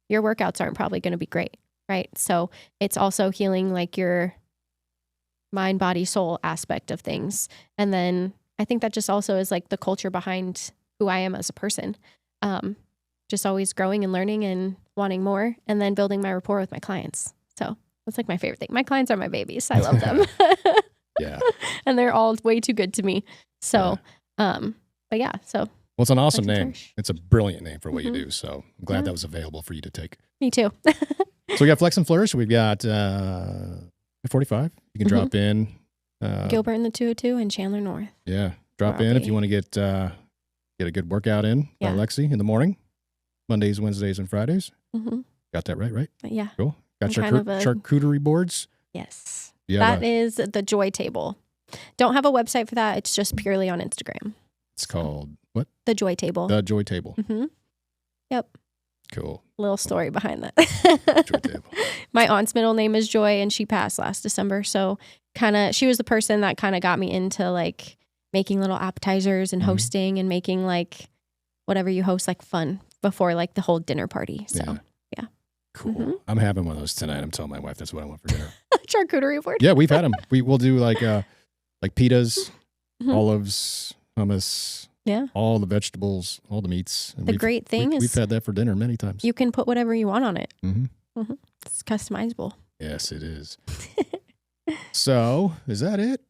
your workouts aren't probably going to be great, right? So it's also healing like your mind, body, soul aspect of things. And then I think that just also is like the culture behind who I am as a person. Just always growing and learning and wanting more, and then building my rapport with my clients. So that's like my favorite thing. My clients are my babies. I love them.
Yeah.
And they're all way too good to me. So, but yeah, so
Well, it's an awesome
Flex and
name.
Flourish.
It's a brilliant name for what you
Mhm.
do. So I'm glad
Yeah.
that was available for you to take.
me too.
So we got Flex and Flourish. We've got 45. You can
Mhm.
drop in.
Gilbert in the 202 and Chandler North.
Yeah. Drop
Where I'll
in if
be.
you want to get a good workout in by
Yeah.
Lexi in the morning, Mondays, Wednesdays, and Fridays.
Hmm.
Got that right?
But yeah,
Cool. Got
I'm kind of a-
charcuterie boards.
yes.
Yeah.
That is the Joy Table. Don't have a website for that. It's just purely on Instagram.
It's called what?
The Joy Table.
The Joy Table.
Mm-hmm.
Cool.
Little story behind that.
Joy Table.
My aunt's middle name is Joy, and she passed last December. So she was the person that kind of got me into like making little appetizers and
Mhm.
hosting and making like whatever you host like fun before like the whole dinner party. So yeah.
Cool.
Mhm.
I'm having one of those tonight. I'm telling my wife that's what I want for dinner.
Charcuterie board.
Yeah, we've had them. We'll do like pitas,
Mhm.
olives, hummus.
Yeah.
All the vegetables, all the meats. And
The great thing
we've
is
had that for dinner many times.
you can put whatever you want on it.
Mhm.
It's customizable.
Yes, it is. So is that it?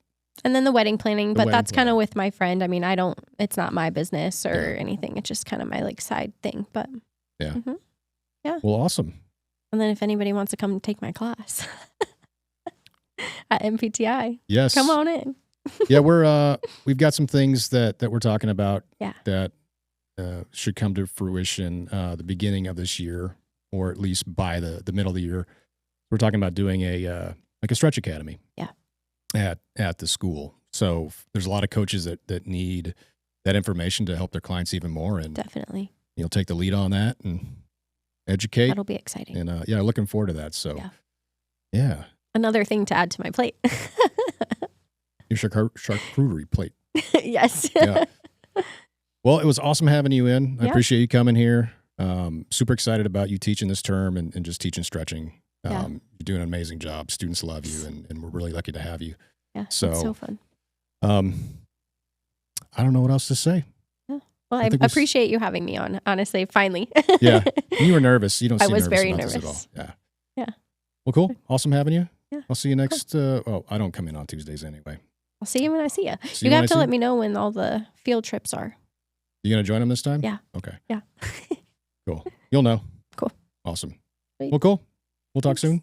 And then the wedding planning,
The
but
wedding
that's kind
planning.
of with my friend. I mean, it's not my business or
Yeah.
anything. It's just kind of my like side thing. But,
Well, awesome.
and then if anybody wants to come take my class at MPTI,
Yes.
come on in.
Yeah, we've got some things that we're talking about
Yeah.
that should come to fruition the beginning of this year, or at least by the middle of the year. We're talking about doing a stretch academy.
Yeah.
At the school. So there's a lot of coaches that need that information to help their clients even more, and
Definitely.
you'll take the lead on that and educate.
That'll be exciting.
And yeah, looking forward to that. So
Yeah.
yeah,
Another thing to add to my plate.
your charcuterie plate.
Yes.
Yeah. Well, it was awesome having you in. I
Yeah.
appreciate you coming here. Super excited about you teaching this term and just teaching stretching.
Yeah.
You're doing an amazing job. Students love you, and we're really lucky to have you.
Yeah.
So-
It's so fun.
I don't know what else to say.
Well,
I
I
think we'll
appreciate you having me on, honestly, finally.
Yeah. You were nervous. You don't
I
seem
was
nervous
very
about this at
nervous.
all. Yeah.
Yeah.
Well, cool. Awesome having you.
Yeah.
I'll see you next. I don't come in on Tuesdays anyway.
I'll see you when I see you.
See
You
when I
have to
see
let me know when all the field trips are.
You gonna join them this time?
Yeah.
Okay.
Yeah.
Cool. You'll know.
Cool.
Awesome.
Sweet.
Well, cool. We'll talk
Thanks.
soon. It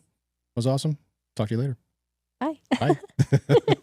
was awesome. Talk to you later.
Bye.
Bye.